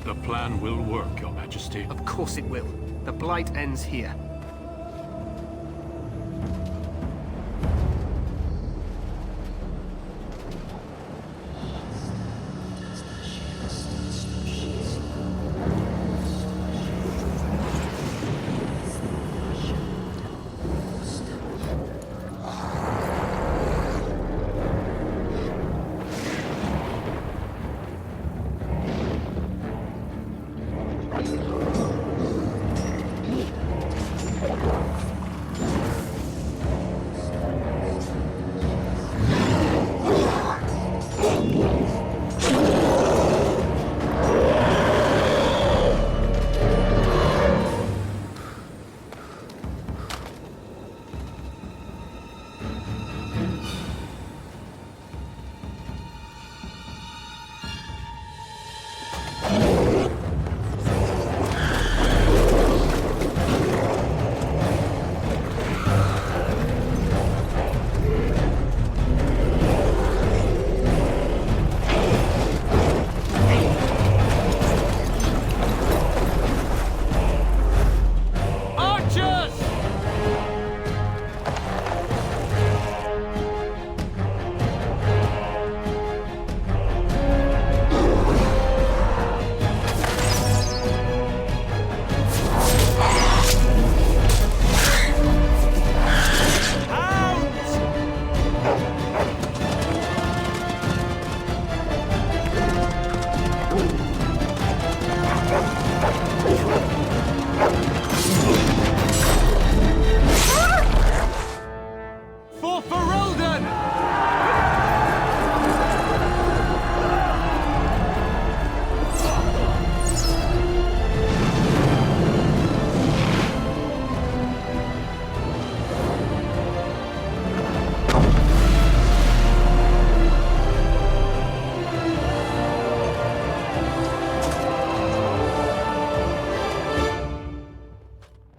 The plan will work, Your Majesty. Of course it will. The Blight ends here.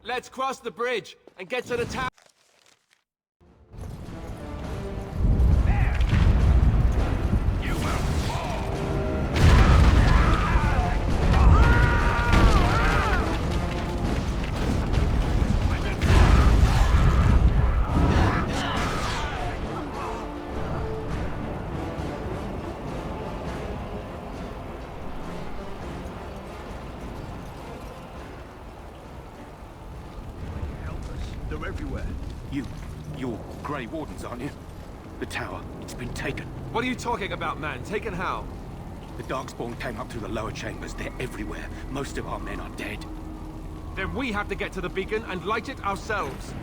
Let's cross the bridge and get to the town. They're everywhere. You're Grey Wardens, aren't you? The tower, it's been taken. What are you talking about, man? Taken how? The Darkspawn came up through the lower chambers. They're everywhere. Most of our men are dead. Then we have to get to the beacon and light it ourselves.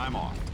I'm off.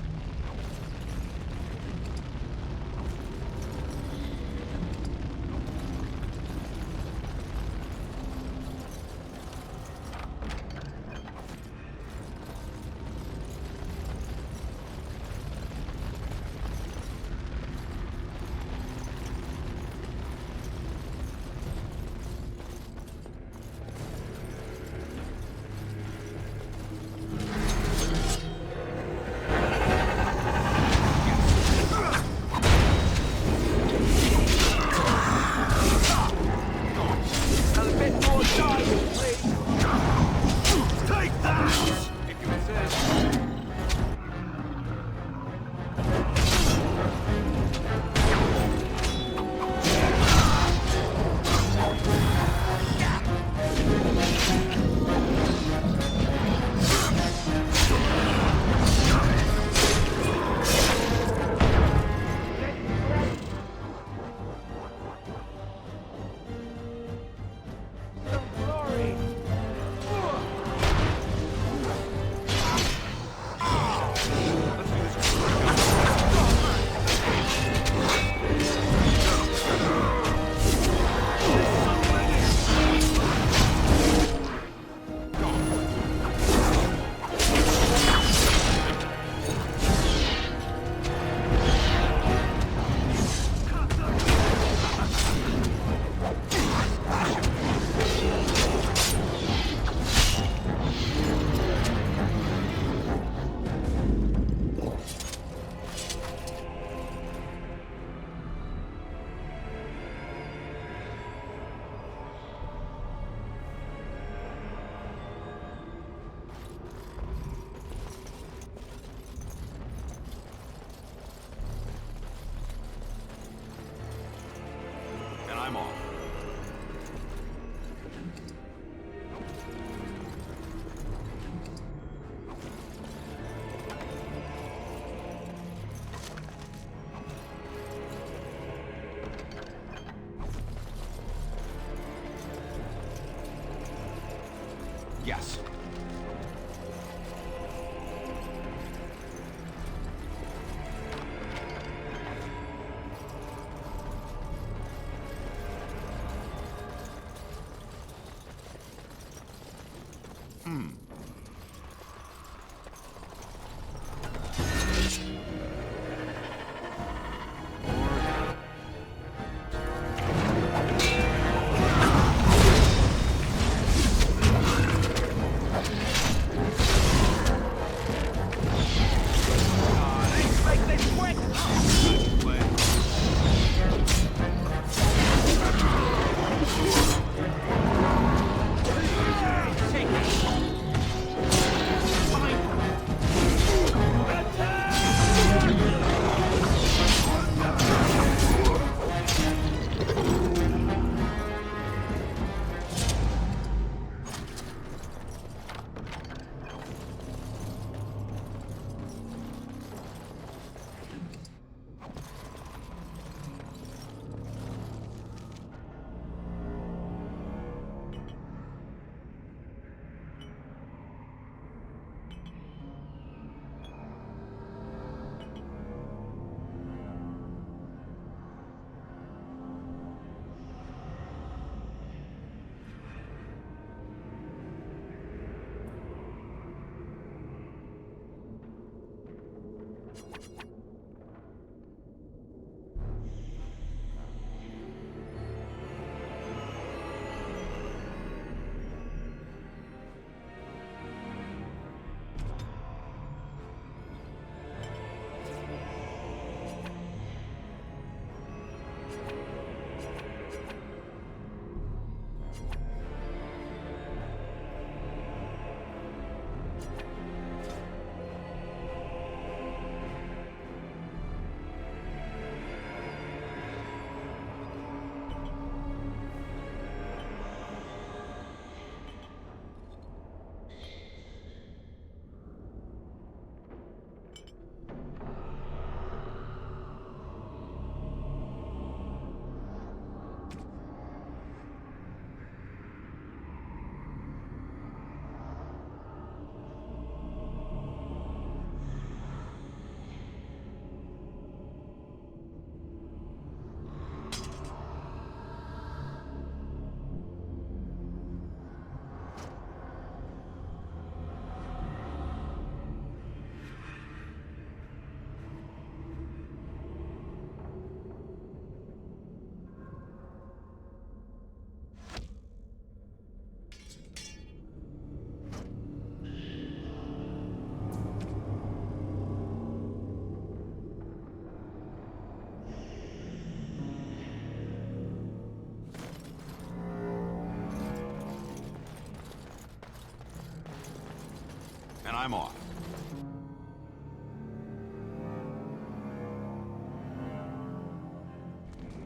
I'm off.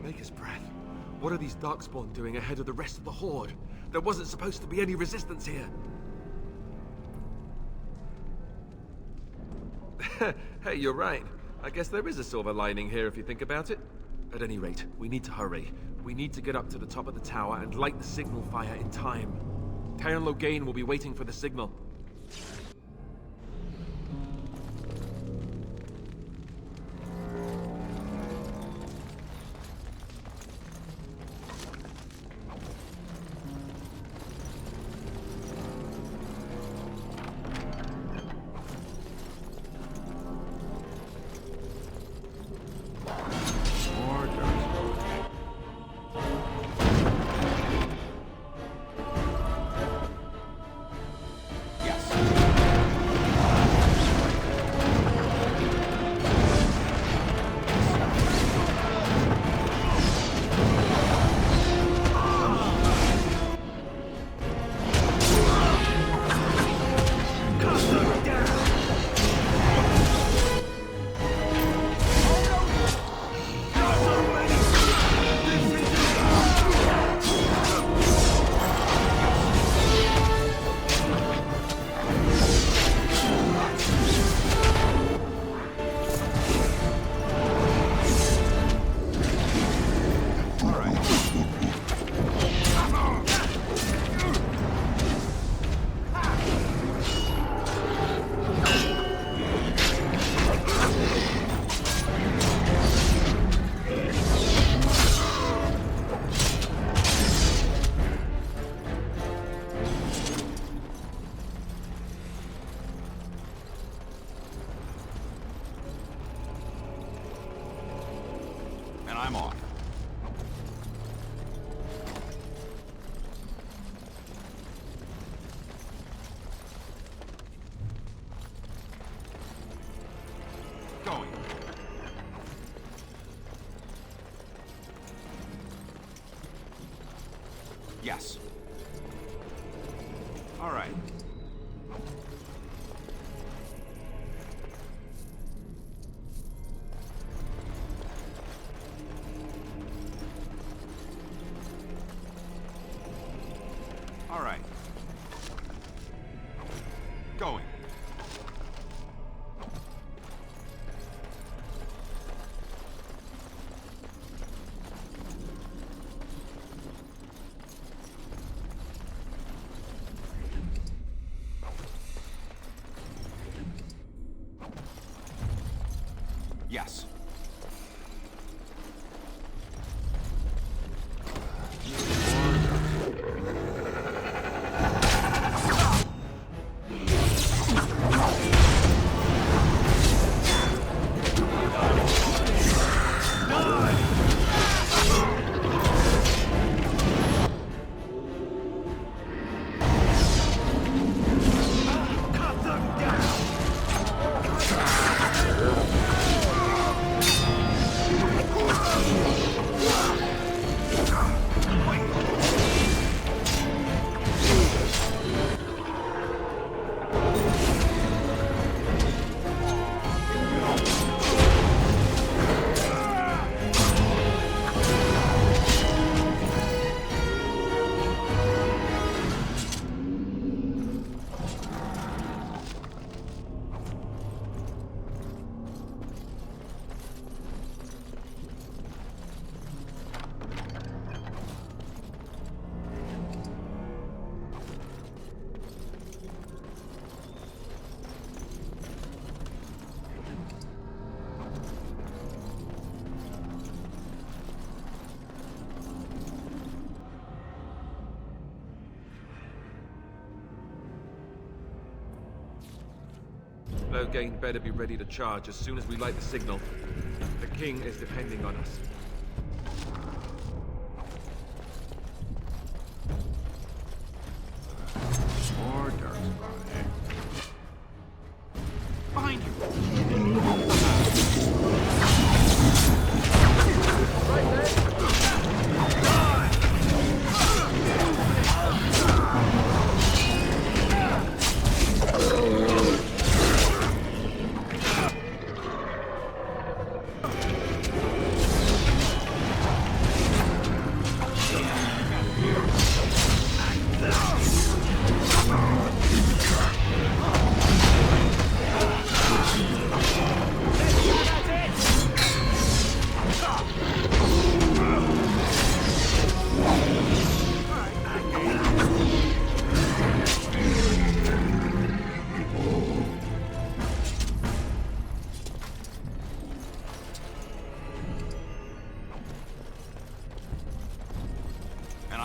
Maker's breath. What are these Darkspawn doing ahead of the rest of the Horde? There wasn't supposed to be any resistance here. Hey, you're right. I guess there is a silver lining here if you think about it. At any rate, we need to hurry. We need to get up to the top of the tower and light the signal fire in time. Teyrn Loghain will be waiting for the signal. And I'm off. Going. Yes. All right. All right. Going. Yes. Loghain better be ready to charge as soon as we light the signal. The king is depending on us. More Darkspawn, eh? Behind you! Right there!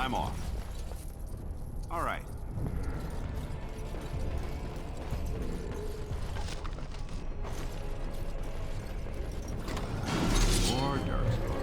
I'm off. All right. More Darkspawn.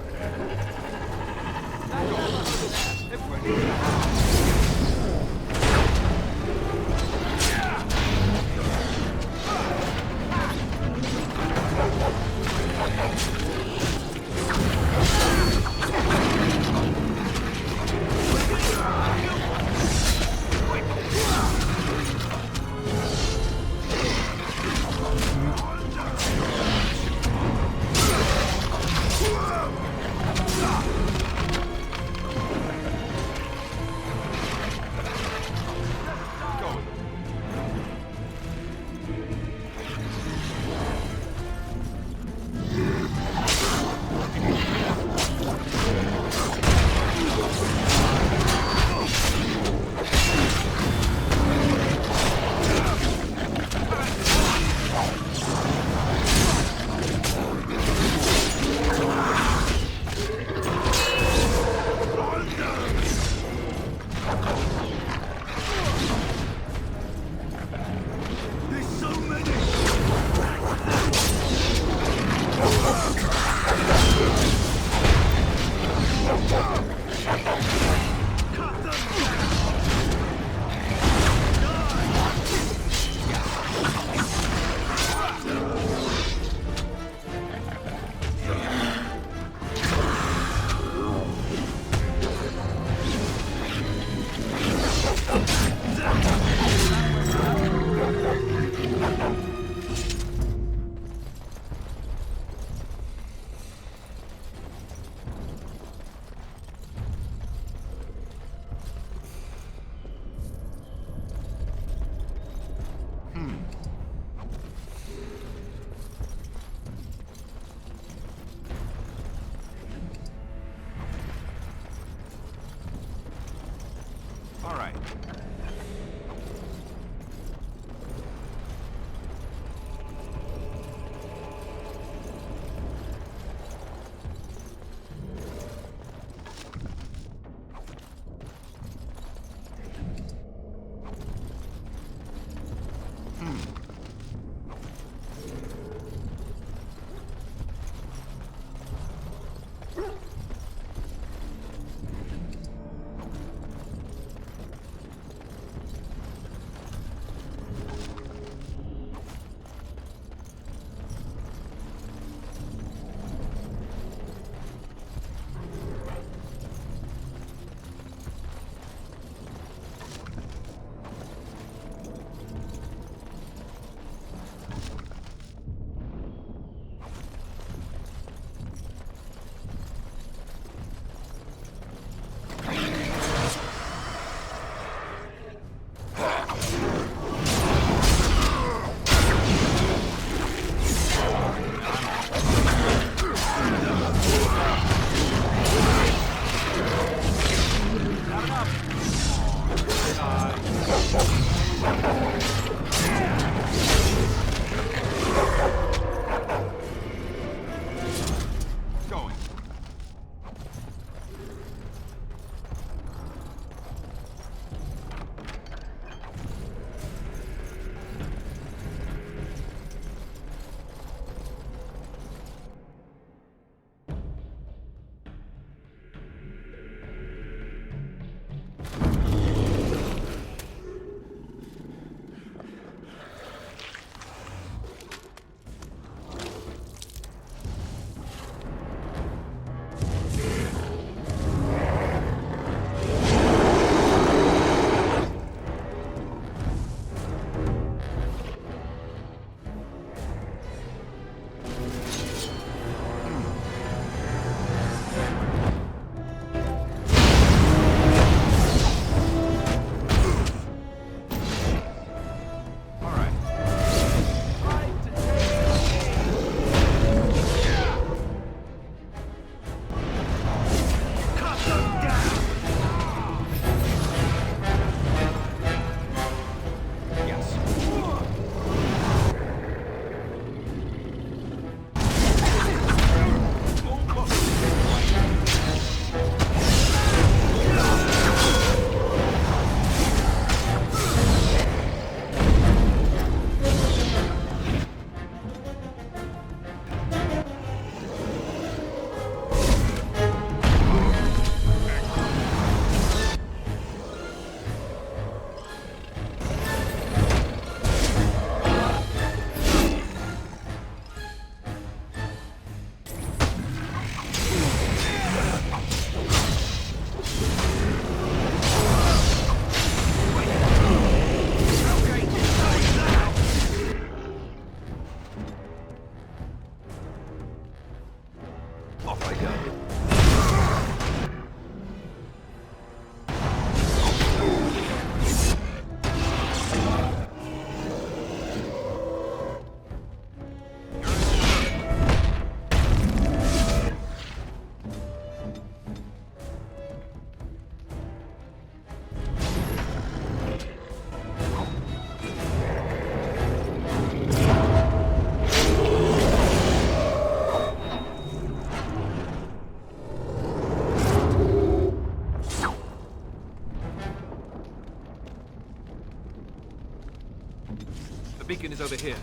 beacon is over here.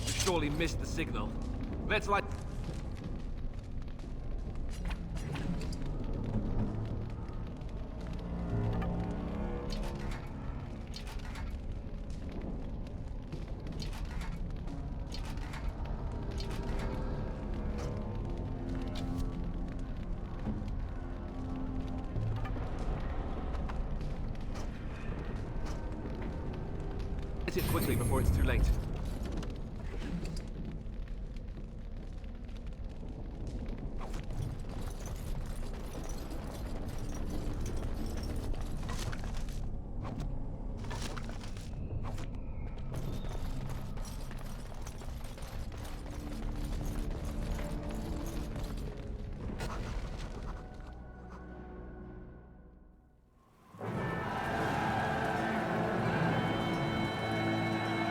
We surely missed the signal. Let's light... Light it quickly before it's too late.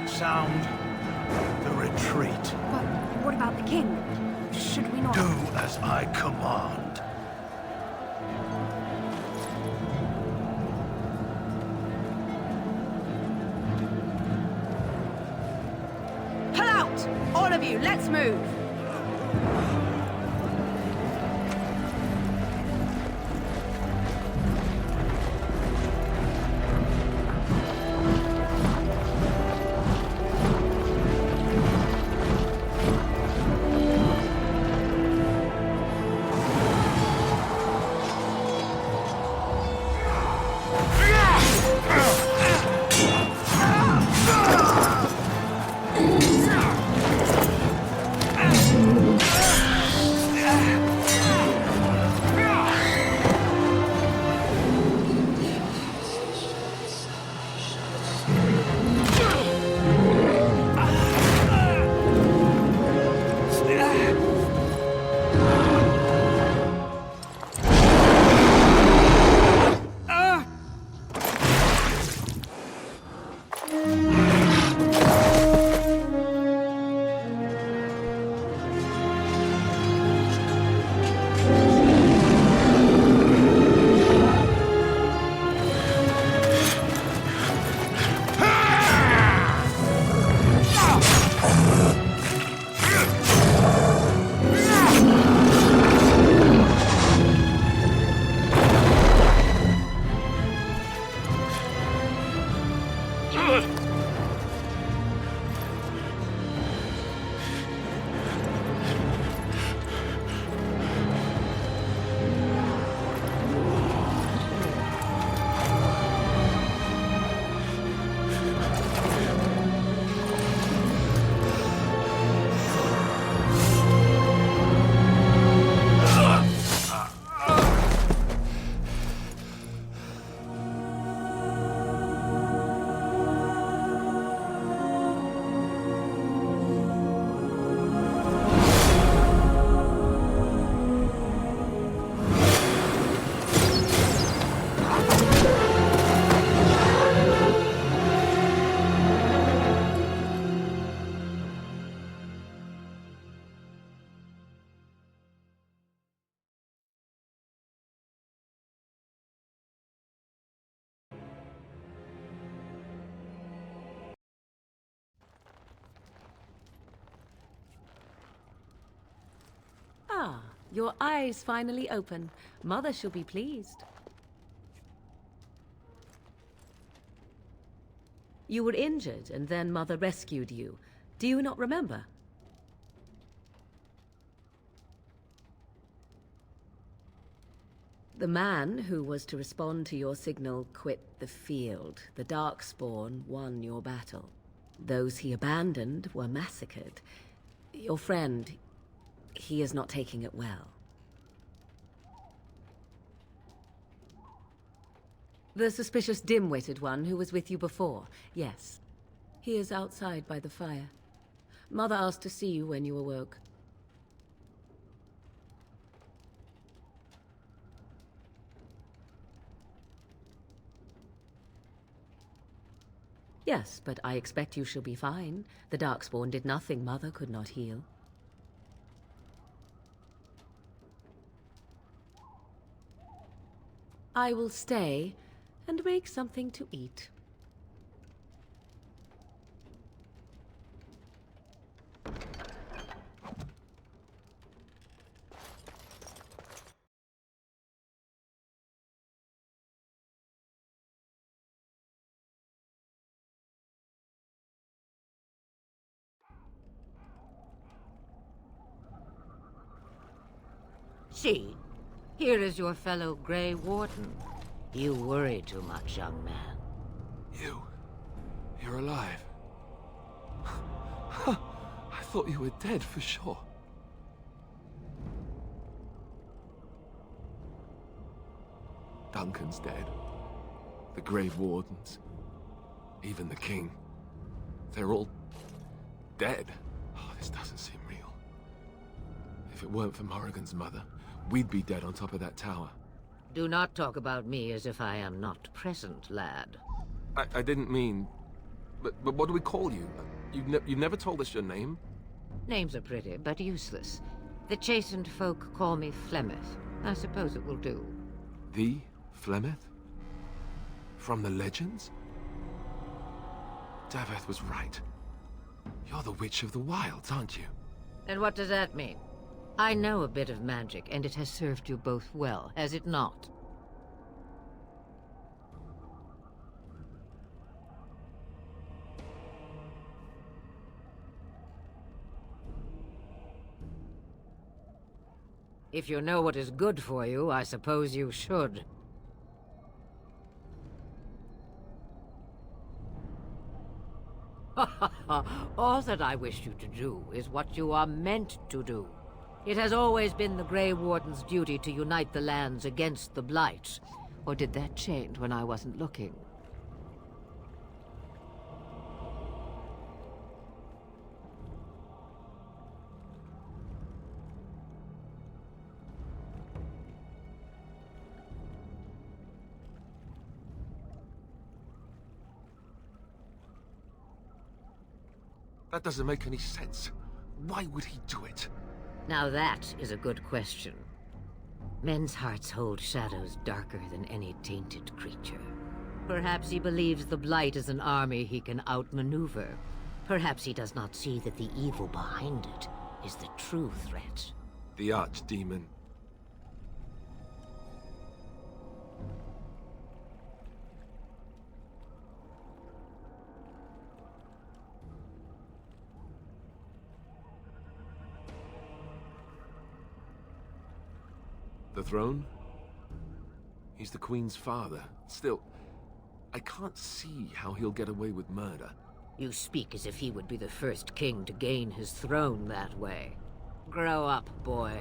Sound the retreat. But what about the king? Should we not... Do as I command. Pull out! All of you, let's move! Ah, your eyes finally open. Mother shall be pleased. You were injured, and then Mother rescued you. Do you not remember? The man who was to respond to your signal quit the field. The Darkspawn won your battle. Those he abandoned were massacred. Your friend, he is not taking it well. The suspicious dim-witted one who was with you before, yes. He is outside by the fire. Mother asked to see you when you awoke. Yes, but I expect you shall be fine. The Darkspawn did nothing Mother could not heal. I will stay and make something to eat. See, here is your fellow Grey Warden. You worry too much, young man. You're alive. I thought you were dead for sure. Duncan's dead. The Grey Wardens. Even the King. They're all dead. Oh, this doesn't seem real. If it weren't for Morrigan's mother, we'd be dead on top of that tower. Do not talk about me as if I am not present, lad. I didn't mean... But what do we call you? You've never told us your name? Names are pretty, but useless. The chastened folk call me Flemeth. I suppose it will do. The Flemeth? From the legends? Daveth was right. You're the Witch of the Wilds, aren't you? And what does that mean? I know a bit of magic, and it has served you both well, has it not? If you know what is good for you, I suppose you should. All that I wish you to do is what you are meant to do. It has always been the Grey Warden's duty to unite the lands against the Blight. Or did that change when I wasn't looking? That doesn't make any sense. Why would he do it? Now that is a good question. Men's hearts hold shadows darker than any tainted creature. Perhaps he believes the Blight is an army he can outmaneuver. Perhaps he does not see that the evil behind it is the true threat. The Archdemon. The throne? He's the Queen's father. Still, I can't see how he'll get away with murder. You speak as if he would be the first king to gain his throne that way. Grow up, boy.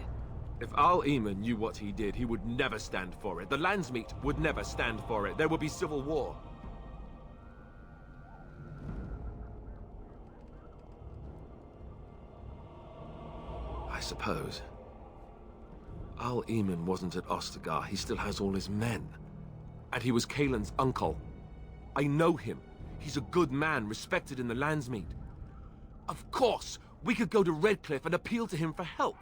If Al Eamon knew what he did, he would never stand for it. The Landsmeet would never stand for it. There would be civil war. I suppose. Al Eamon wasn't at Ostagar. He still has all his men. And he was Kaelin's uncle. I know him. He's a good man, respected in the Landsmeet. Of course, we could go to Redcliffe and appeal to him for help.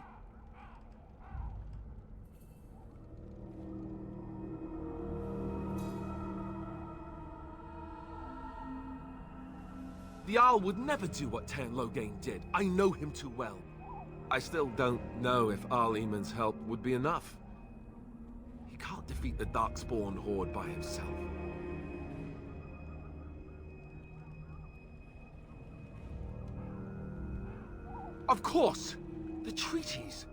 The Jarl would never do what Tairn Loghain did. I know him too well. I still don't know if Al Eamon's help would be enough. He can't defeat the Darkspawn Horde by himself. Of course! The treaties!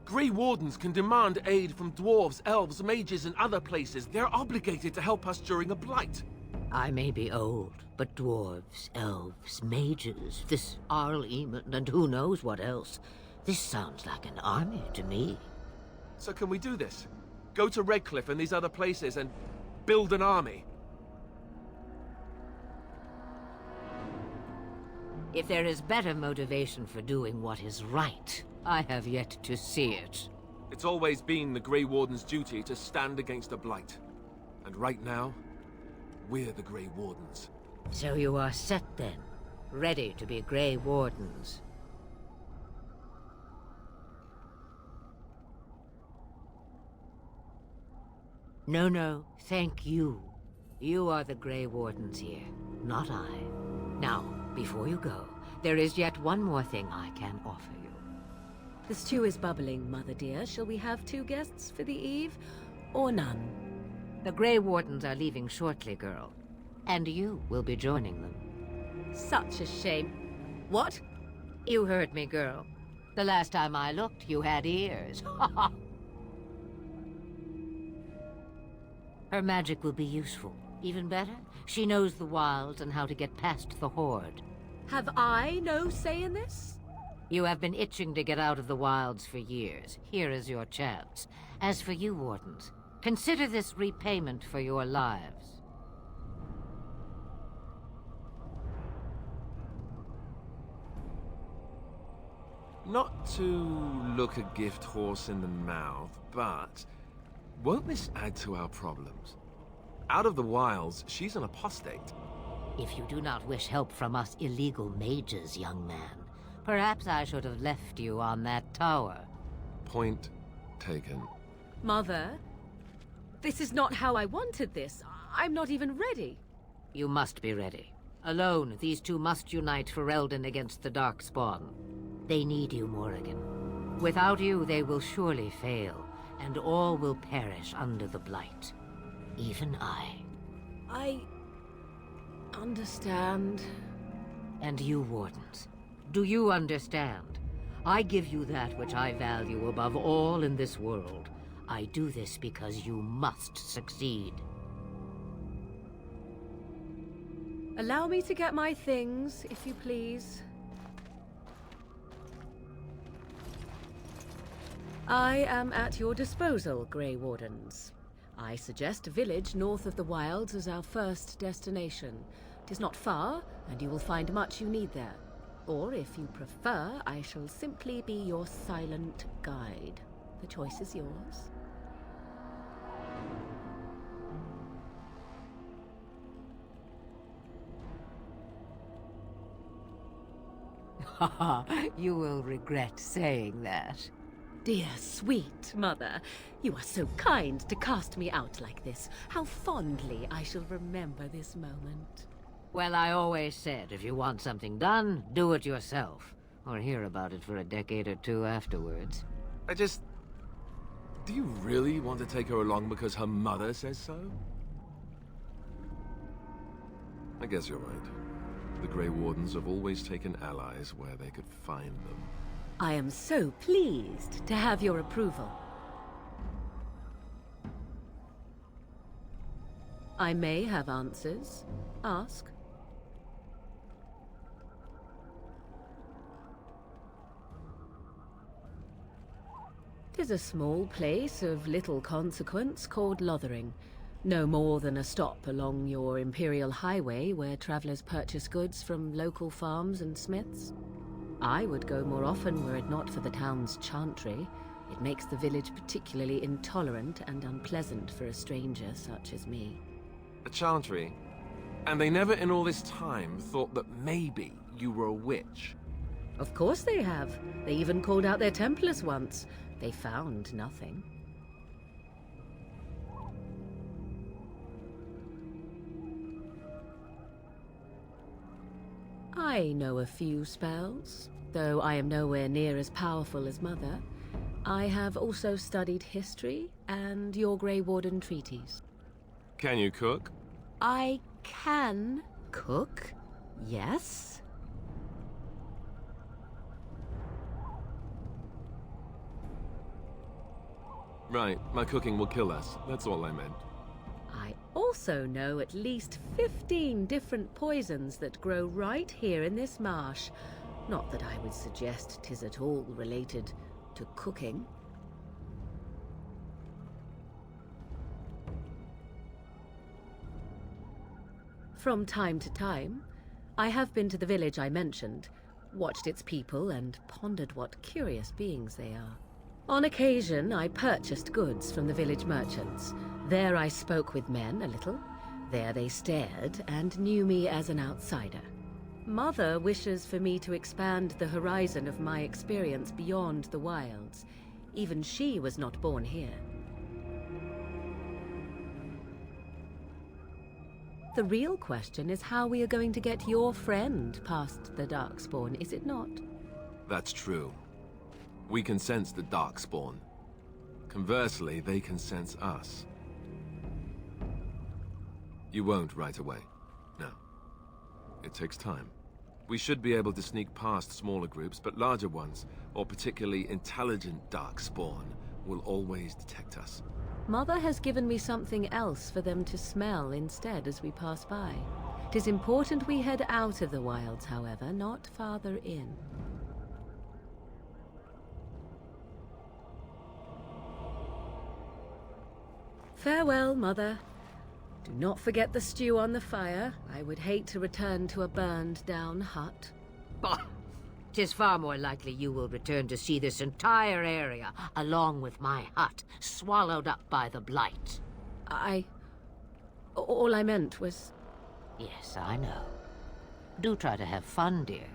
Grey Wardens can demand aid from dwarves, elves, mages, and other places. They're obligated to help us during a blight. I may be old, but dwarves, elves, mages, this Arl Eamon, and who knows what else. This sounds like an army to me. So can we do this? Go to Redcliffe and these other places and build an army? If there is better motivation for doing what is right, I have yet to see it. It's always been the Grey Warden's duty to stand against a blight. And right now, we're the Grey Wardens. So you are set then, ready to be Grey Wardens. No, thank you. You are the Grey Wardens here, not I. Now, before you go, there is yet one more thing I can offer you. The stew is bubbling, Mother dear. Shall we have 2 guests for the eve, or none? The Grey Wardens are leaving shortly, girl. And you will be joining them. Such a shame. What? You heard me, girl. The last time I looked, you had ears. Ha ha! Her magic will be useful. Even better, she knows the wilds and how to get past the Horde. Have I no say in this? You have been itching to get out of the wilds for years. Here is your chance. As for you, Wardens, consider this repayment for your lives. Not to look a gift horse in the mouth, but won't this add to our problems? Out of the wilds, she's an apostate. If you do not wish help from us illegal mages, young man, perhaps I should have left you on that tower. Point taken. Mother, this is not how I wanted this. I'm not even ready. You must be ready. Alone, these two must unite for Eldon against the Darkspawn. They need you, Morrigan. Without you, they will surely fail, and all will perish under the Blight. Even I understand. And you, Wardens, do you understand? I give you that which I value above all in this world. I do this because you must succeed. Allow me to get my things, if you please. I am at your disposal, Grey Wardens. I suggest a village north of the wilds as our first destination. It is not far, and you will find much you need there. Or, if you prefer, I shall simply be your silent guide. The choice is yours. You will regret saying that. Dear, sweet mother, you are so kind to cast me out like this. How fondly I shall remember this moment. Well, I always said, if you want something done, do it yourself. Or hear about it for a decade or two afterwards. Do you really want to take her along because her mother says so? I guess you're right. The Grey Wardens have always taken allies where they could find them. I am so pleased to have your approval. I may have answers. Ask. 'Tis a small place of little consequence called Lothering. No more than a stop along your Imperial Highway where travelers purchase goods from local farms and smiths. I would go more often were it not for the town's chantry. It makes the village particularly intolerant and unpleasant for a stranger such as me. A chantry? And they never in all this time thought that maybe you were a witch? Of course they have. They even called out their Templars once. They found nothing. I know a few spells, though I am nowhere near as powerful as Mother. I have also studied history and your Grey Warden treaties. Can you cook? I can cook, yes. Right, my cooking will kill us. That's all I meant. I also know at least 15 different poisons that grow right here in this marsh. Not that I would suggest 'tis at all related to cooking. From time to time, I have been to the village I mentioned, watched its people, and pondered what curious beings they are. On occasion, I purchased goods from the village merchants. There I spoke with men a little. There they stared and knew me as an outsider. Mother wishes for me to expand the horizon of my experience beyond the wilds. Even she was not born here. The real question is how we are going to get your friend past the Darkspawn, is it not? That's true. We can sense the Darkspawn. Conversely, they can sense us. You won't right away. No. It takes time. We should be able to sneak past smaller groups, but larger ones, or particularly intelligent Darkspawn, will always detect us. Mother has given me something else for them to smell instead as we pass by. 'Tis important we head out of the wilds, however, not farther in. Farewell, Mother. Do not forget the stew on the fire. I would hate to return to a burned-down hut. Bah! 'Tis far more likely you will return to see this entire area, along with my hut, swallowed up by the Blight. All I meant was... Yes, I know. Do try to have fun, dear.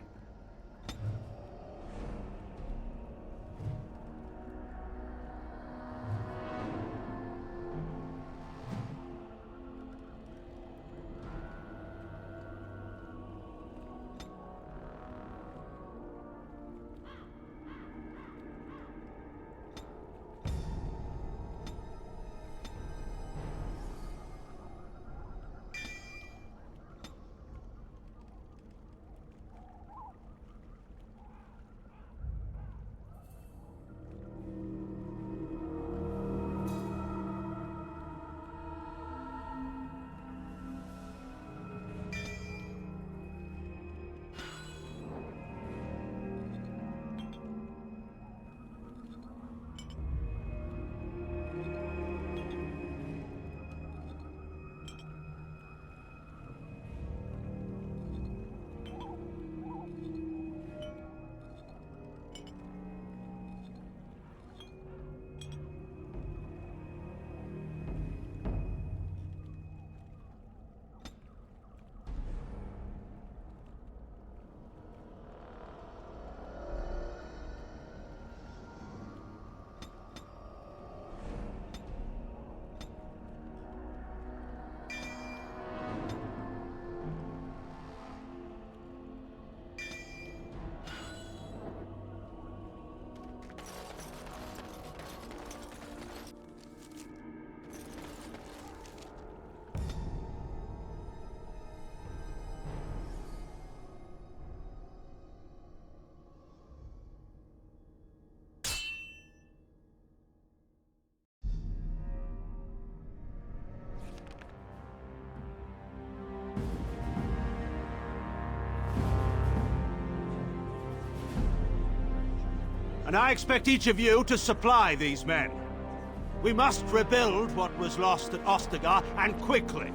And I expect each of you to supply these men. We must rebuild what was lost at Ostagar, and quickly.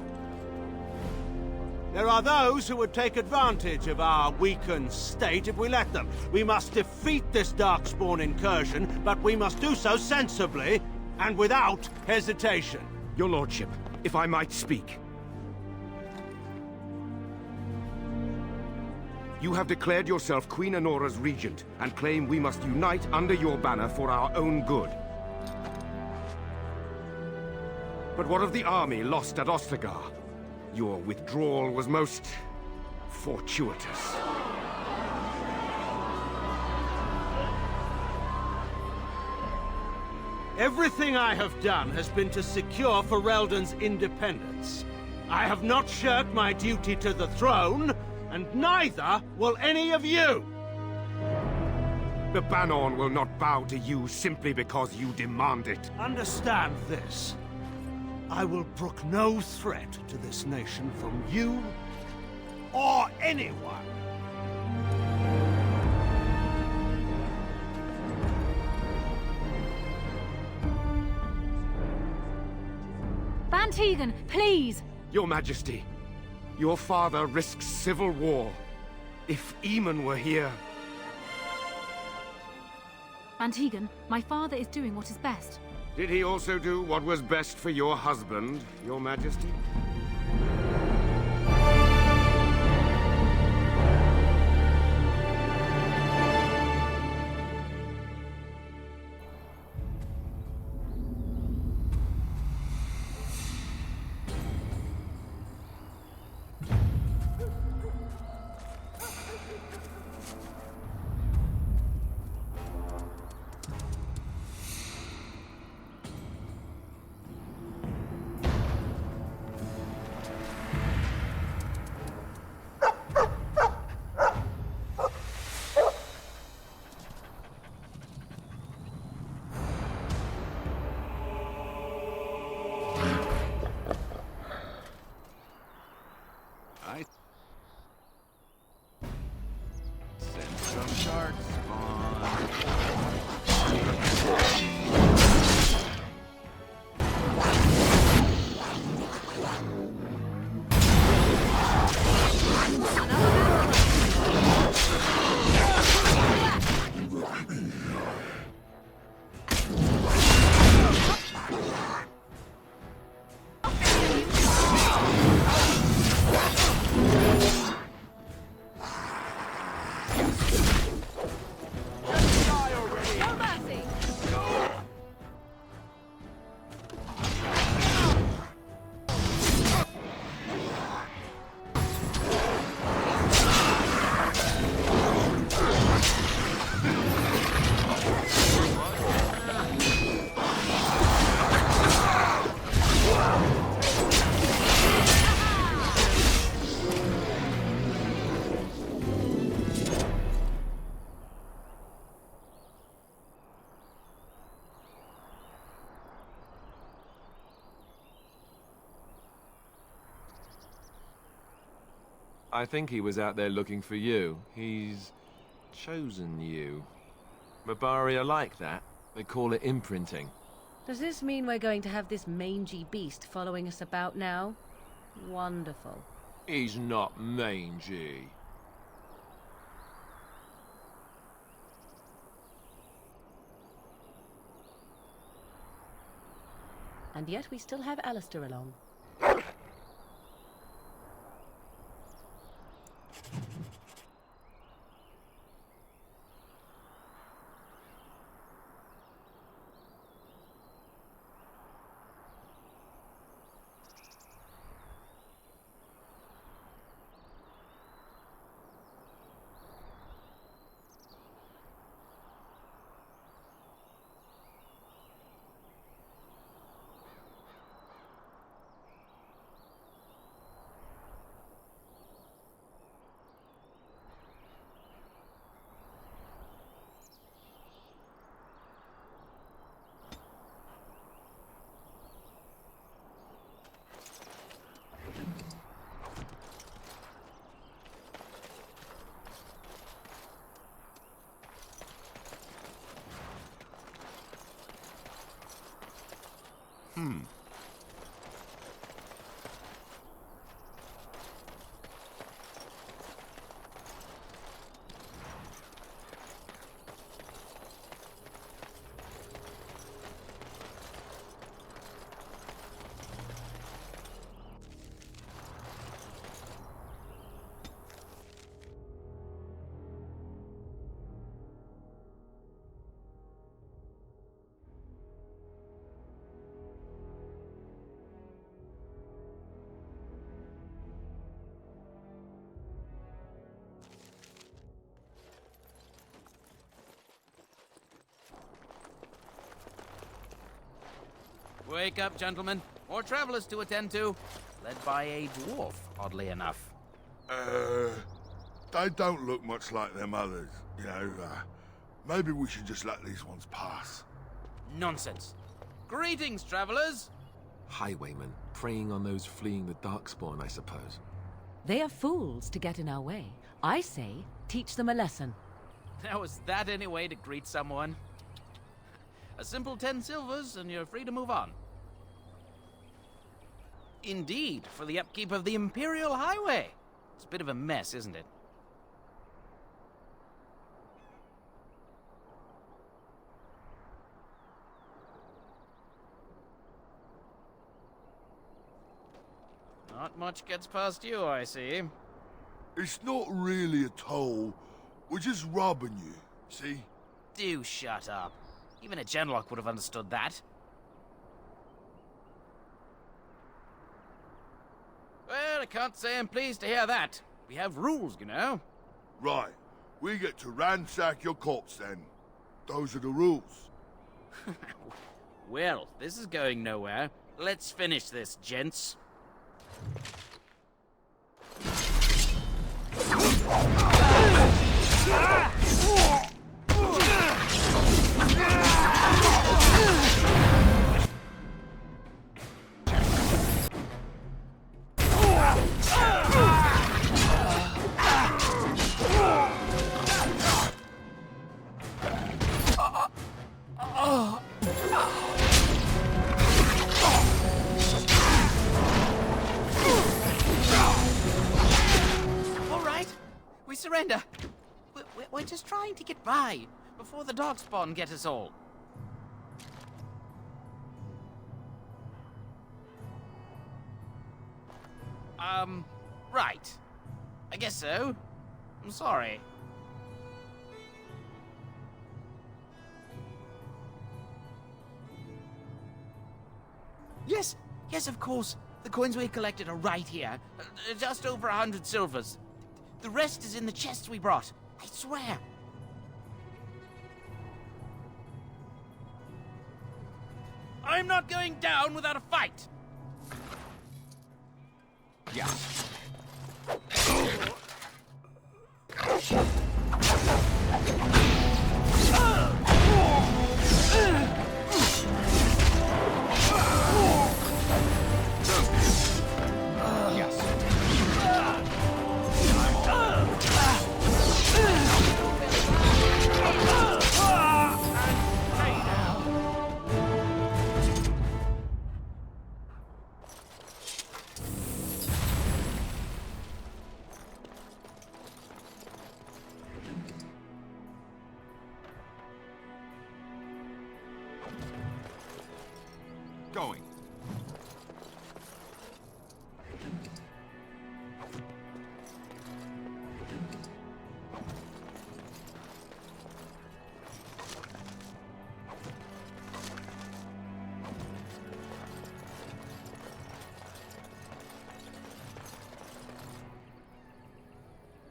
There are those who would take advantage of our weakened state if we let them. We must defeat this Darkspawn incursion, but we must do so sensibly and without hesitation. Your lordship, if I might speak. You have declared yourself Queen Anora's regent, and claim we must unite under your banner for our own good. But what of the army lost at Ostagar? Your withdrawal was most fortuitous. Everything I have done has been to secure Ferelden's independence. I have not shirked my duty to the throne, and neither will any of you! The Bannorn will not bow to you simply because you demand it. Understand this. I will brook no threat to this nation from you or anyone. Van Tegan, please! Your Majesty, your father risks civil war. If Eamon were here... Van Tegan, my father is doing what is best. Did he also do what was best for your husband, Your Majesty? I think he was out there looking for you. He's chosen you. Mabari are like that. They call it imprinting. Does this mean we're going to have this mangy beast following us about now? Wonderful. He's not mangy. And yet we still have Alistair along. Wake up, gentlemen. More travelers to attend to. Led by a dwarf, oddly enough. They don't look much like them others, you know. Maybe we should just let these ones pass. Nonsense. Greetings, travelers. Highwaymen, preying on those fleeing the Darkspawn, I suppose. They are fools to get in our way. I say, teach them a lesson. Now, is that any way to greet someone? A simple 10 silvers, and you're free to move on. Indeed, for the upkeep of the Imperial Highway. It's a bit of a mess, isn't it? Not much gets past you, I see. It's not really a toll. We're just robbing you, see? Do shut up. Even a Genlock would have understood that. Well, I can't say I'm pleased to hear that. We have rules, you know. Right. We get to ransack your corpse then. Those are the rules. Well, this is going nowhere. Let's finish this, gents. Surrender. We're just trying to get by before the Darkspawn get us all. Right. I guess so. I'm sorry. Yes, of course. The coins we collected are right here. Just over 100 silvers. The rest is in the chests we brought. I swear. I'm not going down without a fight. Yeah. Going.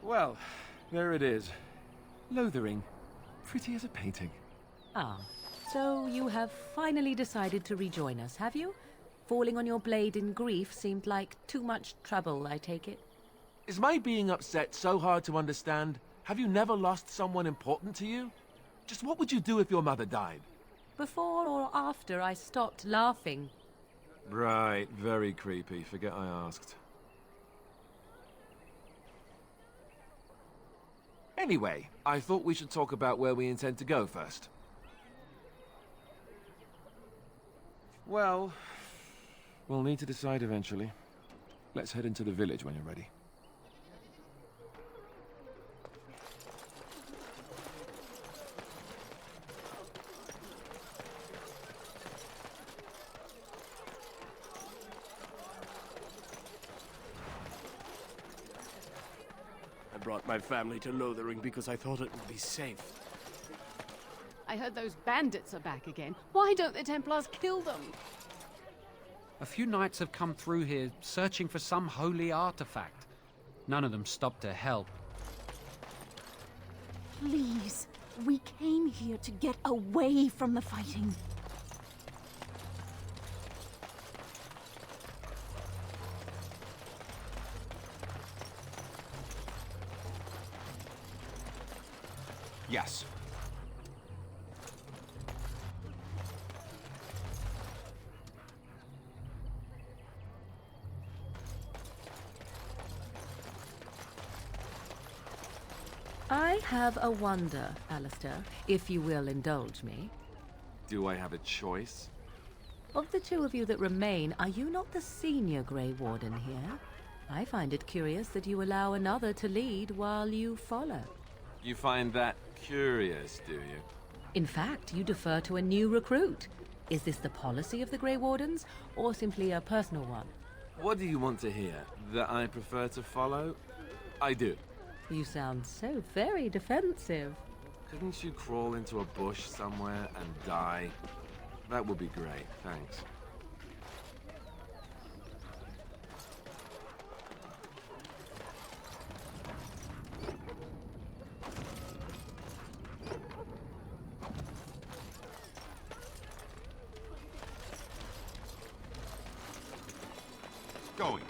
Well, there it is. Lothering. Pretty as a painting. Ah, so you have finally decided to rejoin us, have you? Falling on your blade in grief seemed like too much trouble, I take it. Is my being upset so hard to understand? Have you never lost someone important to you? Just what would you do if your mother died? Before or after I stopped laughing? Right, very creepy. Forget I asked. Anyway, I thought we should talk about where we intend to go first. Well, we'll need to decide eventually. Let's head into the village when you're ready. I brought my family to Lothering because I thought it would be safe. I heard those bandits are back again. Why don't the Templars kill them? A few knights have come through here searching for some holy artifact. None of them stopped to help. Please, we came here to get away from the fighting. Yes. I have a wonder, Alistair, if you will indulge me. Do I have a choice? Of the two of you that remain, are you not the senior Grey Warden here? I find it curious that you allow another to lead while you follow. You find that curious, do you? In fact, you defer to a new recruit. Is this the policy of the Grey Wardens, or simply a personal one? What do you want to hear? That I prefer to follow? I do. You sound so very defensive. Couldn't you crawl into a bush somewhere and die? That would be great, thanks. Going.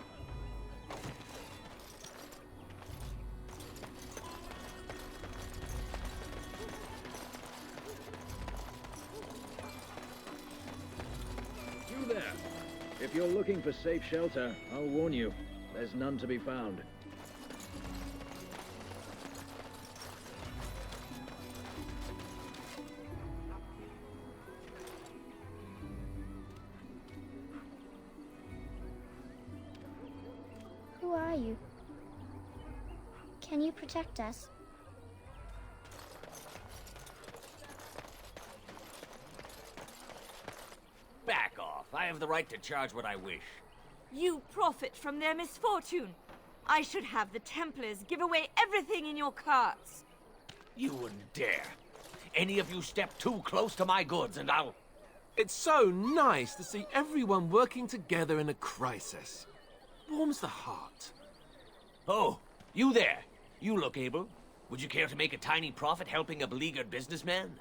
You there. If you're looking for safe shelter, I'll warn you, there's none to be found. Who are you? Can you protect us? Back off. I have the right to charge what I wish. You profit from their misfortune. I should have the Templars give away everything in your carts. You wouldn't dare. Any of you step too close to my goods and I'll... It's so nice to see everyone working together in a crisis. Warms the heart. Oh, you there. You look able. Would you care to make a tiny profit helping a beleaguered businessman?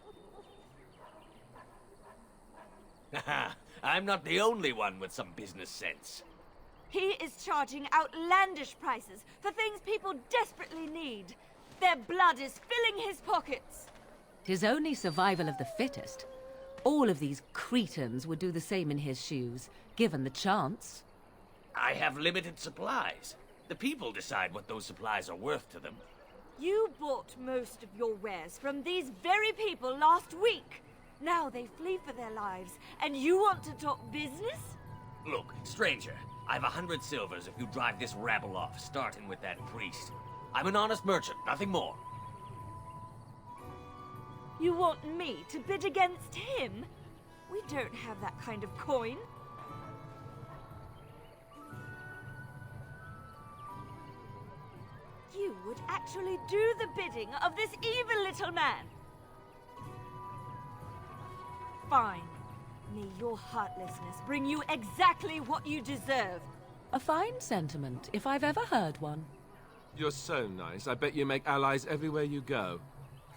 Haha, I'm not the only one with some business sense. He is charging outlandish prices for things people desperately need. Their blood is filling his pockets. 'Tis only survival of the fittest. All of these cretins would do the same in his shoes, given the chance. I have limited supplies. The people decide what those supplies are worth to them. You bought most of your wares from these very people last week. Now they flee for their lives, and you want to talk business? Look, stranger, I've 100 silvers if you drive this rabble off, starting with that priest. I'm an honest merchant, nothing more. You want me to bid against him? We don't have that kind of coin. would actually do the bidding of this evil little man. Fine. May your heartlessness bring you exactly what you deserve. A fine sentiment, if I've ever heard one. You're so nice. I bet you make allies everywhere you go.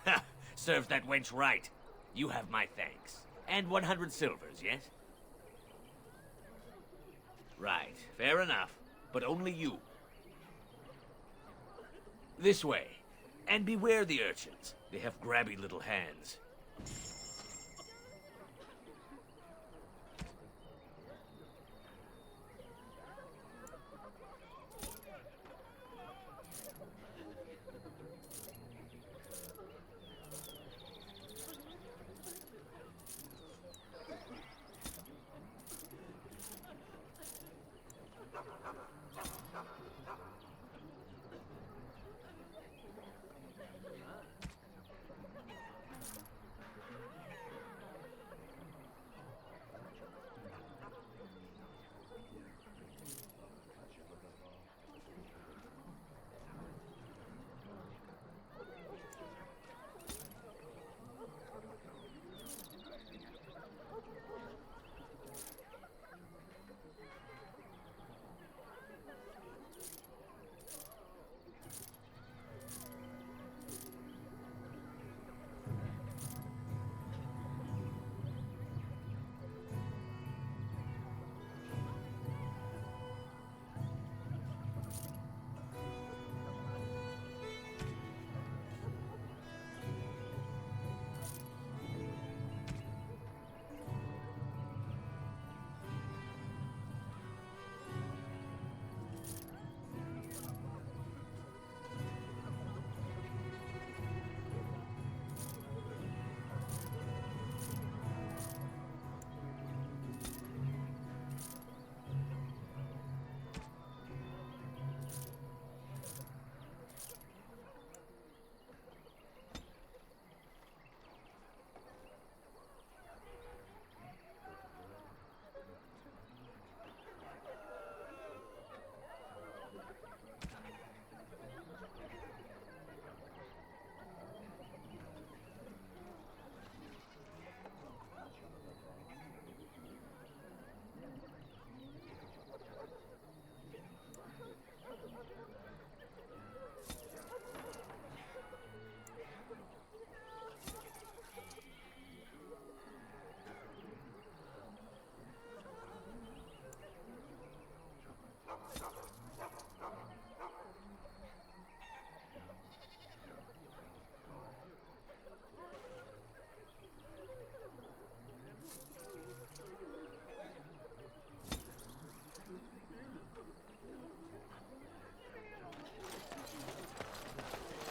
Ha! Serves that wench right. You have my thanks. And 100 silvers, yes? Right. Fair enough. But only you. This way. And beware the urchins. They have grabby little hands.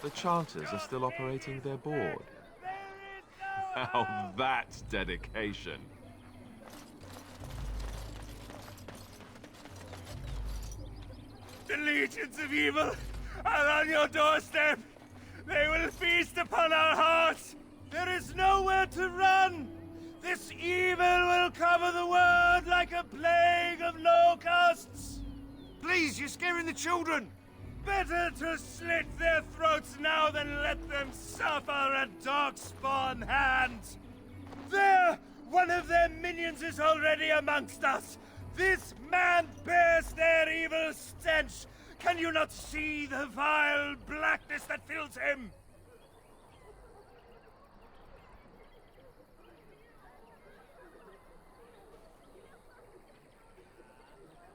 The Chanters are still operating their board. Now that's dedication. The legions of evil are on your doorstep. They will feast upon our hearts. There is nowhere to run. This evil will cover the world like a plague of locusts. Please, you're scaring the children. Better to slit their throats now than let them suffer at Darkspawn hands. There! One of their minions is already amongst us. This man bears their evil stench. Can you not see the vile blackness that fills him?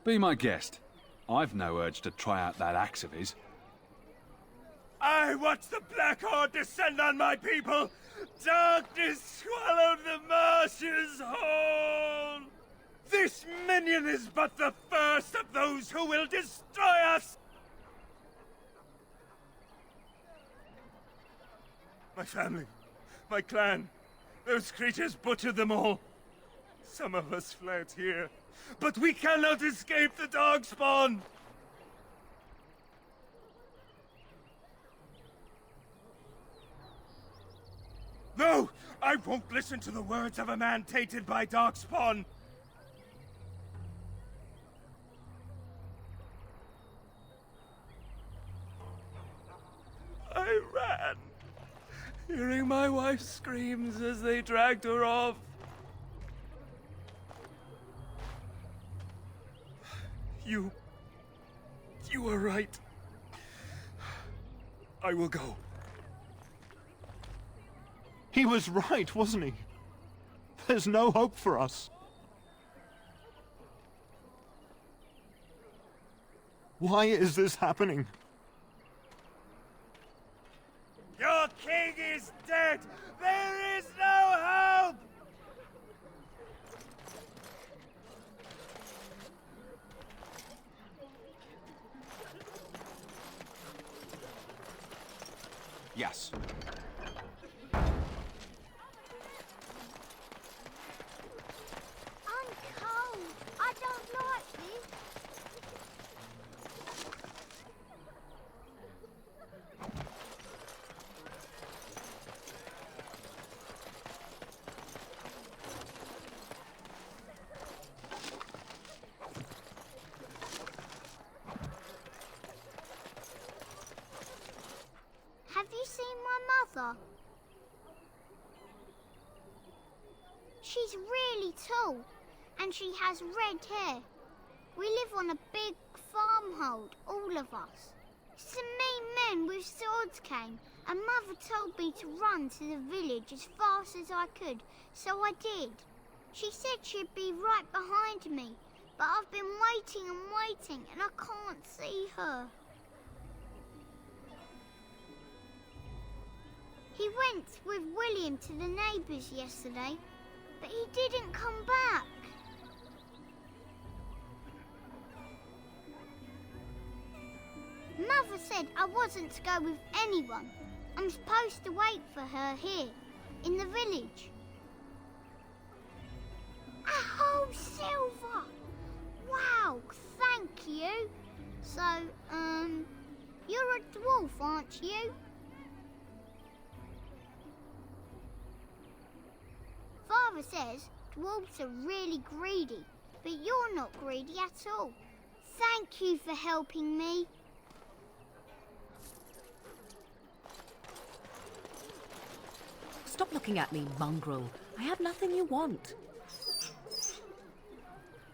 Be my guest. I've no urge to try out that axe of his. I watched the Black Horde descend on my people. Darkness swallowed the marshes whole. This minion is but the first of those who will destroy us. My family, my clan, those creatures butchered them all. Some of us fled here, but we cannot escape the Darkspawn. No! I won't listen to the words of a man tainted by Darkspawn! hearing my wife's screams as they dragged her off. You were right. I will go. He was right, wasn't he? There's no hope for us. Why is this happening? Your king is dead! There is no hope! Yes. I'm cold. I don't like this. Have you seen my mother? She's really tall, and she has red hair. We live on a big farmhold, all of us. Some mean men with swords came, and Mother told me to run to the village as fast as I could, so I did. She said she'd be right behind me, but I've been waiting and waiting, and I can't see her. He went with William to the neighbours yesterday, but he didn't come back. Mother said I wasn't to go with anyone. I'm supposed to wait for her here, in the village. A whole silver! Wow, thank you. So, you're a dwarf, aren't you? Father says dwarves are really greedy, but you're not greedy at all. Thank you for helping me. Stop looking at me, mongrel. I have nothing you want.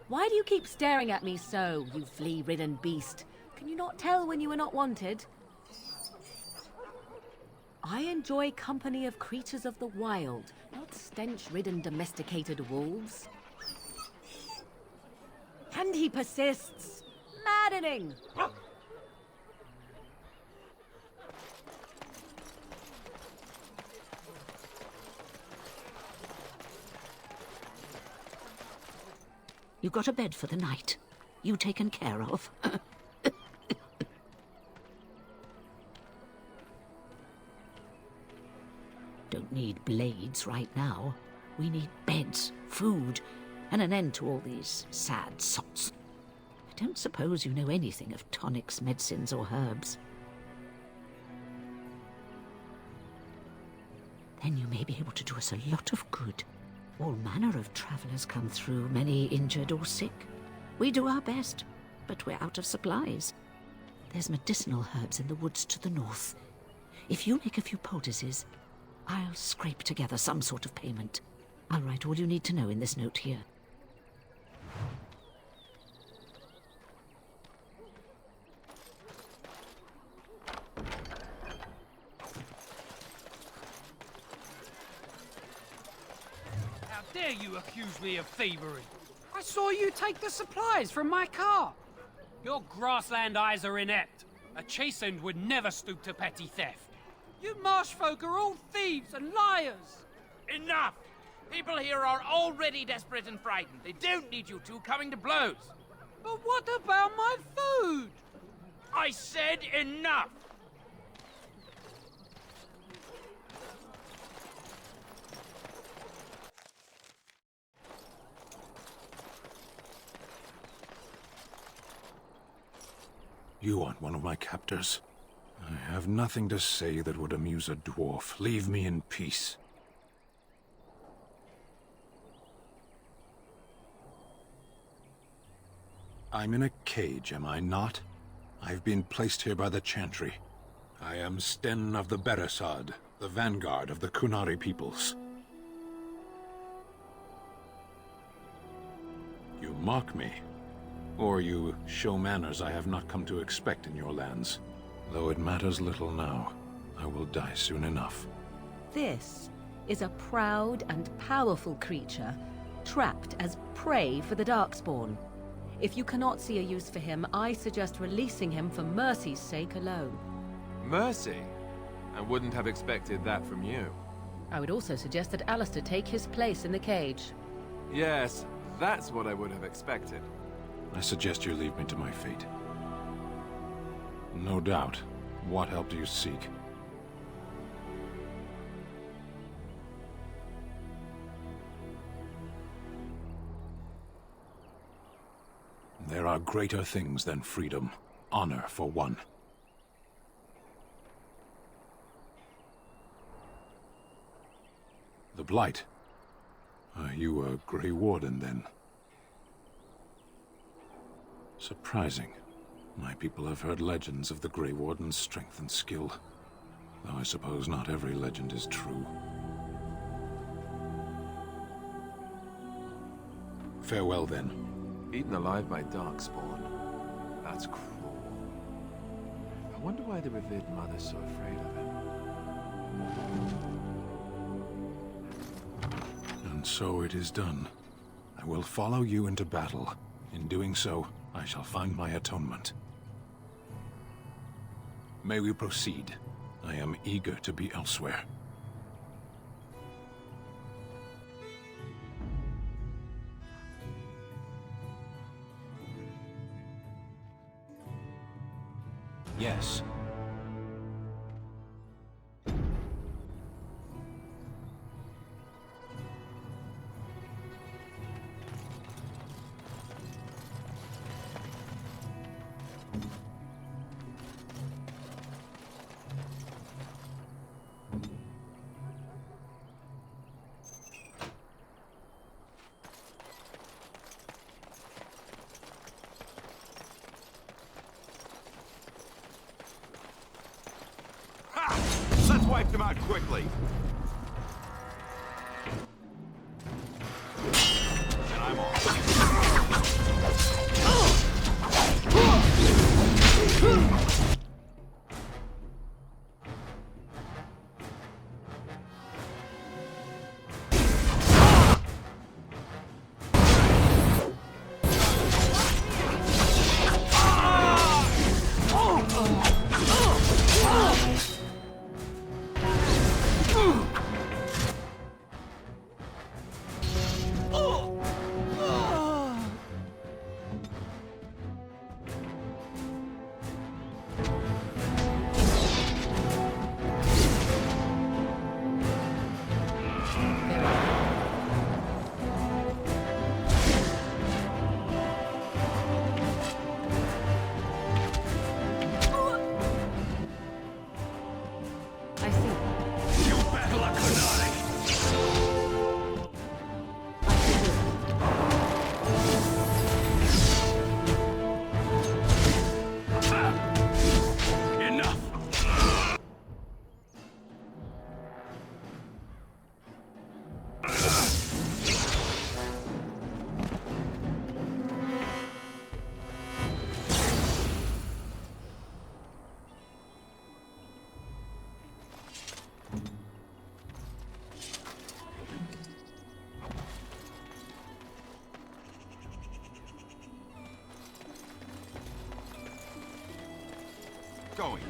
Why do you keep staring at me so, you flea-ridden beast? Can you not tell when you are not wanted? I enjoy company of creatures of the wild, not stench-ridden domesticated wolves. And he persists. Maddening! You got a bed for the night. You taken care of. Don't need blades right now. We need beds, food, and an end to all these sad sots. I don't suppose you know anything of tonics, medicines, or herbs. Then you may be able to do us a lot of good. All manner of travellers come through, many injured or sick. We do our best, but we're out of supplies. There's medicinal herbs in the woods to the north. If you make a few poultices, I'll scrape together some sort of payment. I'll write all you need to know in this note here. How dare you accuse me of thievery? I saw you take the supplies from my car. Your grassland eyes are inept. A chastened would never stoop to petty theft. You marsh folk are all thieves and liars. Enough! People here are already desperate and frightened. They don't need you two coming to blows. But what about my food? I said enough! You aren't one of my captors. I have nothing to say that would amuse a dwarf. Leave me in peace. I'm in a cage, am I not? I've been placed here by the Chantry. I am Sten of the Beresod, the vanguard of the Kunari peoples. You mock me, or you show manners I have not come to expect in your lands. Though it matters little now, I will die soon enough. This is a proud and powerful creature, trapped as prey for the Darkspawn. If you cannot see a use for him, I suggest releasing him for mercy's sake alone. Mercy? I wouldn't have expected that from you. I would also suggest that Alistair take his place in the cage. Yes, that's what I would have expected. I suggest you leave me to my fate. No doubt. What help do you seek? There are greater things than freedom. Honor, for one. The Blight. Are you a Grey Warden, then? Surprising. My people have heard legends of the Grey Warden's strength and skill. Though I suppose not every legend is true. Farewell, then. Eaten alive by Darkspawn. That's cruel. I wonder why the revered mother's so afraid of him. And so it is done. I will follow you into battle. In doing so, I shall find my atonement. May we proceed? I am eager to be elsewhere. Yes. Let's wipe them out quickly. And I'm going.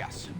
Yes.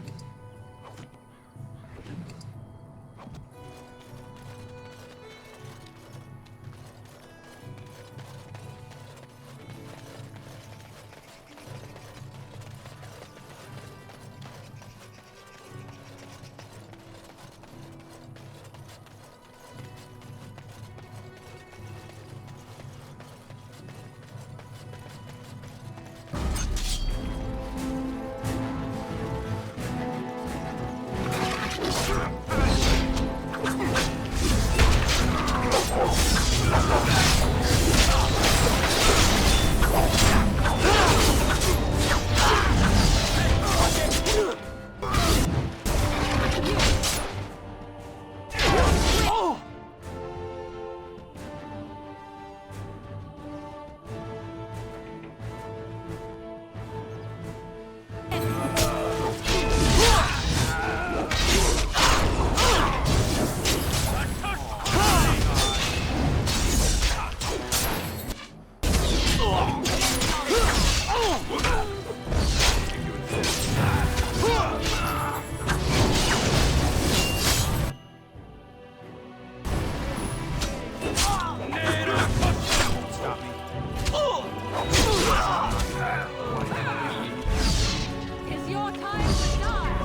It's your time to die.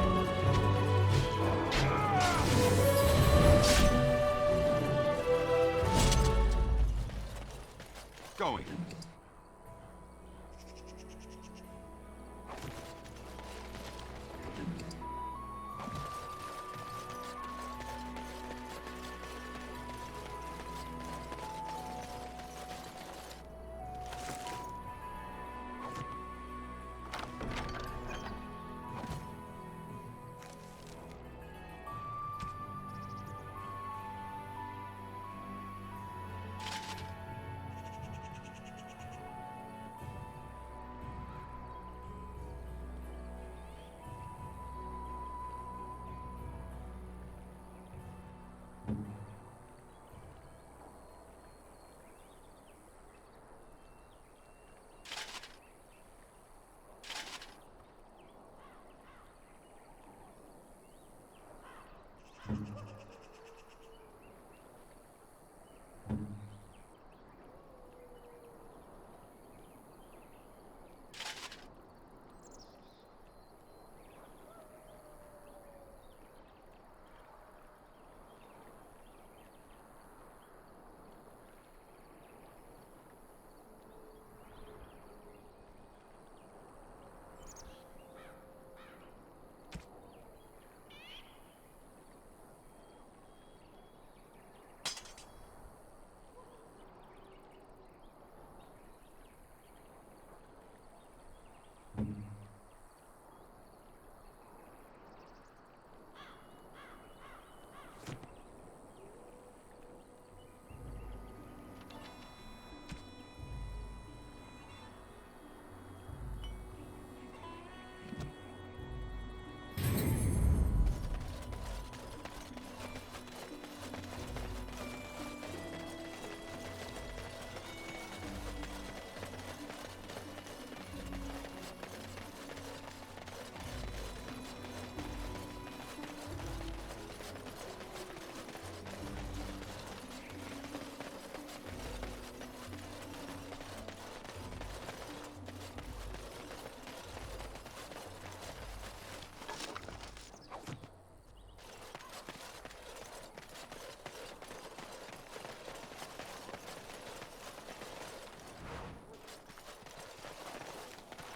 Going.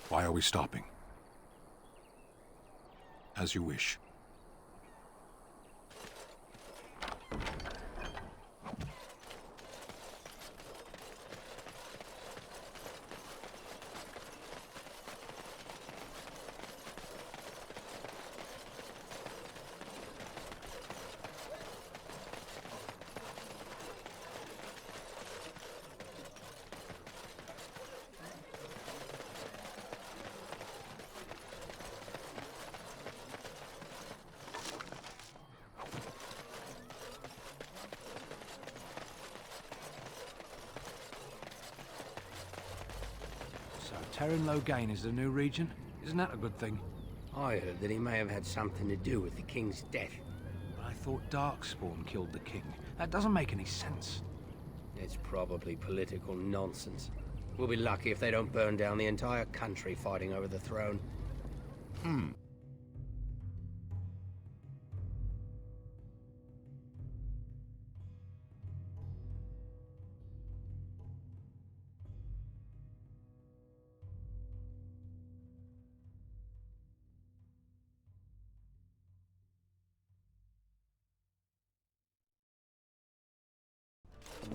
Why are we stopping? As you wish. Terran Logain is the new region? Isn't that a good thing? I heard that he may have had something to do with the king's death. But I thought Darkspawn killed the king. That doesn't make any sense. It's probably political nonsense. We'll be lucky if they don't burn down the entire country fighting over the throne.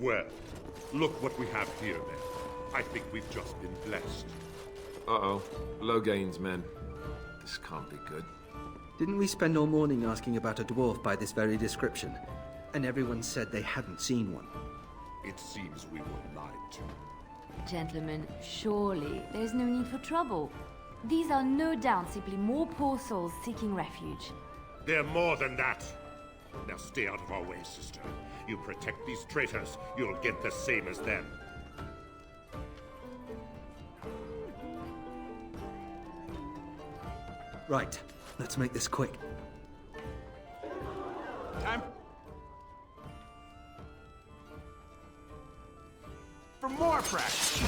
Well, look what we have here, then. I think we've just been blessed. Uh-oh. Logain's men. This can't be good. Didn't we spend all morning asking about a dwarf by this very description? And everyone said they hadn't seen one. It seems we were lied to. Gentlemen, surely there's no need for trouble. These are no doubt simply more poor souls seeking refuge. They're more than that. Now stay out of our way, sister. You protect these traitors, you'll get the same as them. Right, let's make this quick. Time For more practice.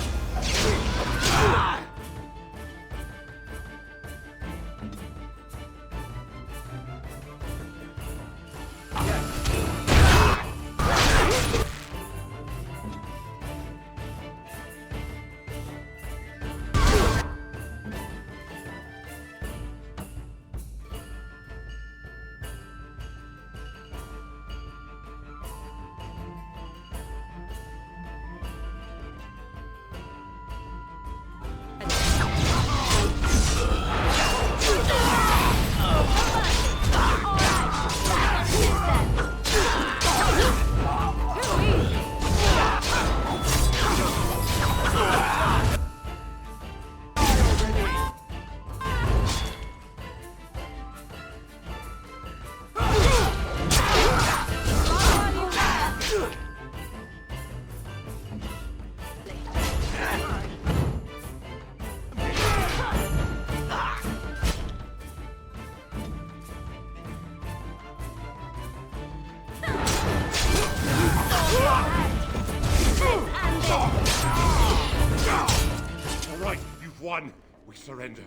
Won. We surrender.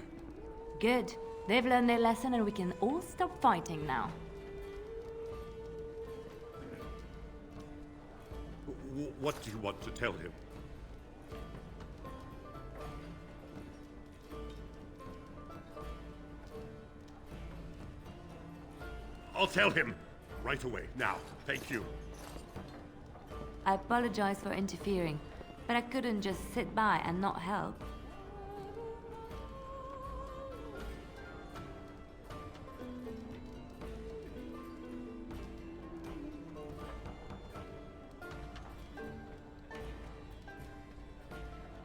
Good. They've learned their lesson and we can all stop fighting now. What do you want to tell him? I'll tell him. Right away. Now. Thank you. I apologize for interfering, but I couldn't just sit by and not help.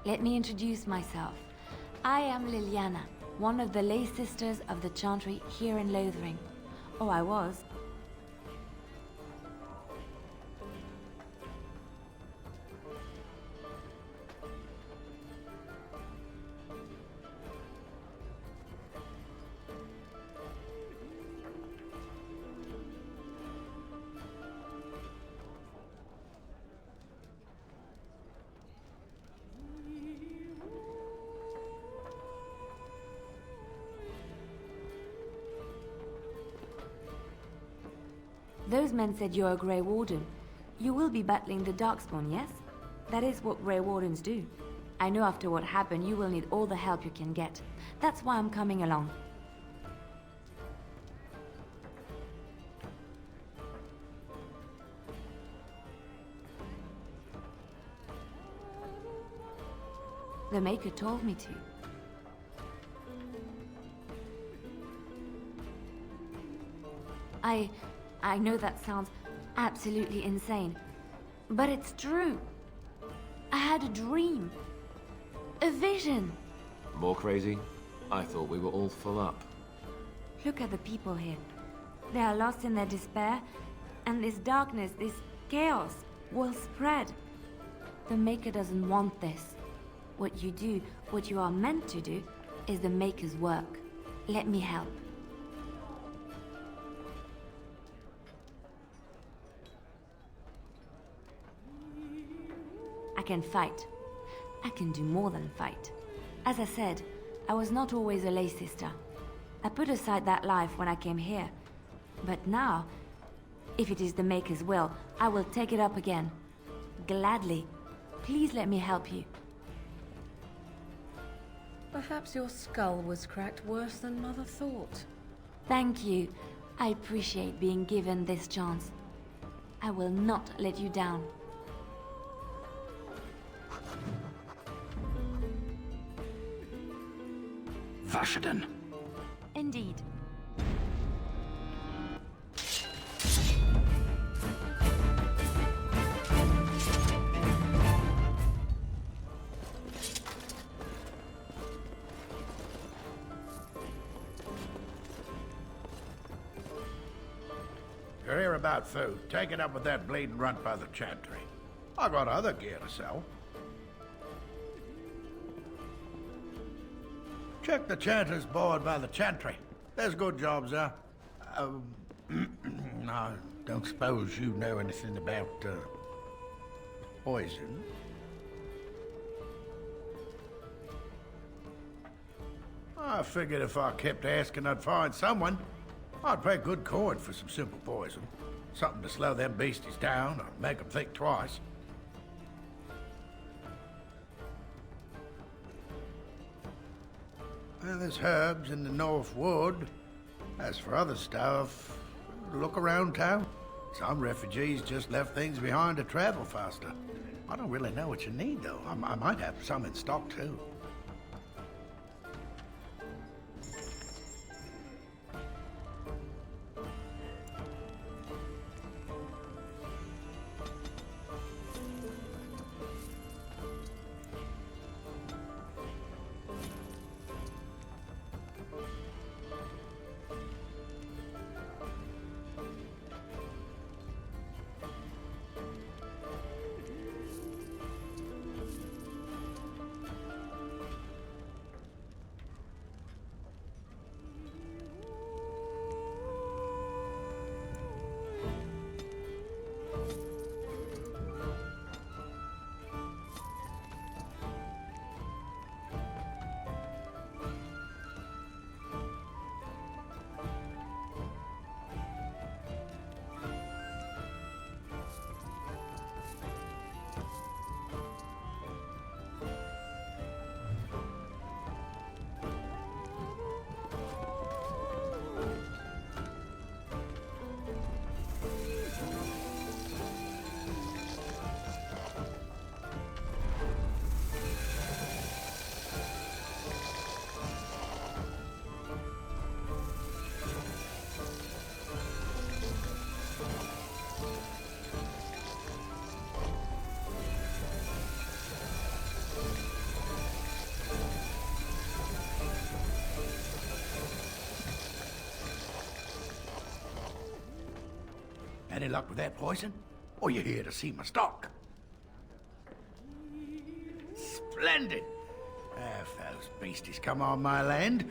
Let me introduce myself. I am Liliana, one of the lay sisters of the Chantry here in Lothering. Oh, I was. Those men said you're a Grey Warden. You will be battling the Darkspawn, yes? That is what Grey Wardens do. I know after what happened, you will need all the help you can get. That's why I'm coming along. The Maker told me to. I know that sounds absolutely insane, but it's true. I had a dream. A vision. More crazy? I thought we were all full up. Look at the people here. They are lost in their despair, and this darkness, this chaos, will spread. The Maker doesn't want this. What you do, what you are meant to do, is the Maker's work. Let me help. I can fight. I can do more than fight. As I said, I was not always a lay sister. I put aside that life when I came here. But now, if it is the Maker's will, I will take it up again. Gladly. Please let me help you. Perhaps your skull was cracked worse than Mother thought. Thank you. I appreciate being given this chance. I will not let you down. Vashaden. Indeed. You're here about food. Take it up with that bleeding runt by the chantry. I got other gear to sell. Check the chanter's board by the chantry. There's good jobs there. I don't suppose you know anything about, poison? I figured if I kept asking, I'd find someone. I'd pay good coin for some simple poison. Something to slow them beasties down or make them think twice. Well, there's herbs in the North Wood. As for other stuff, look around town. Some refugees just left things behind to travel faster. I don't really know what you need, though. I might have some in stock, too. Any luck with that poison? Or you here to see my stock? Splendid! If those beasties come on my land,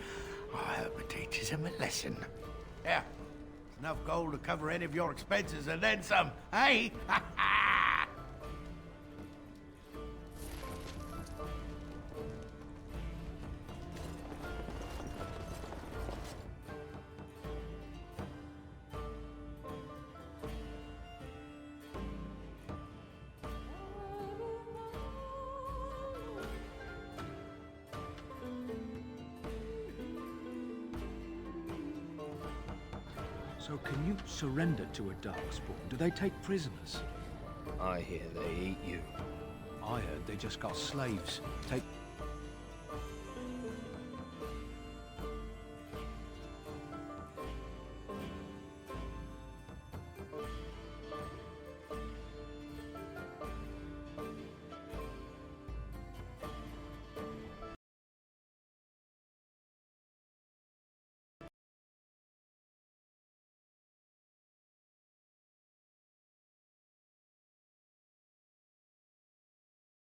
I hope it teaches them a lesson. Yeah, enough gold to cover any of your expenses and then some, eh? So can you surrender to a Darkspawn? Do they take prisoners? I hear they eat you. I heard they just got slaves. Take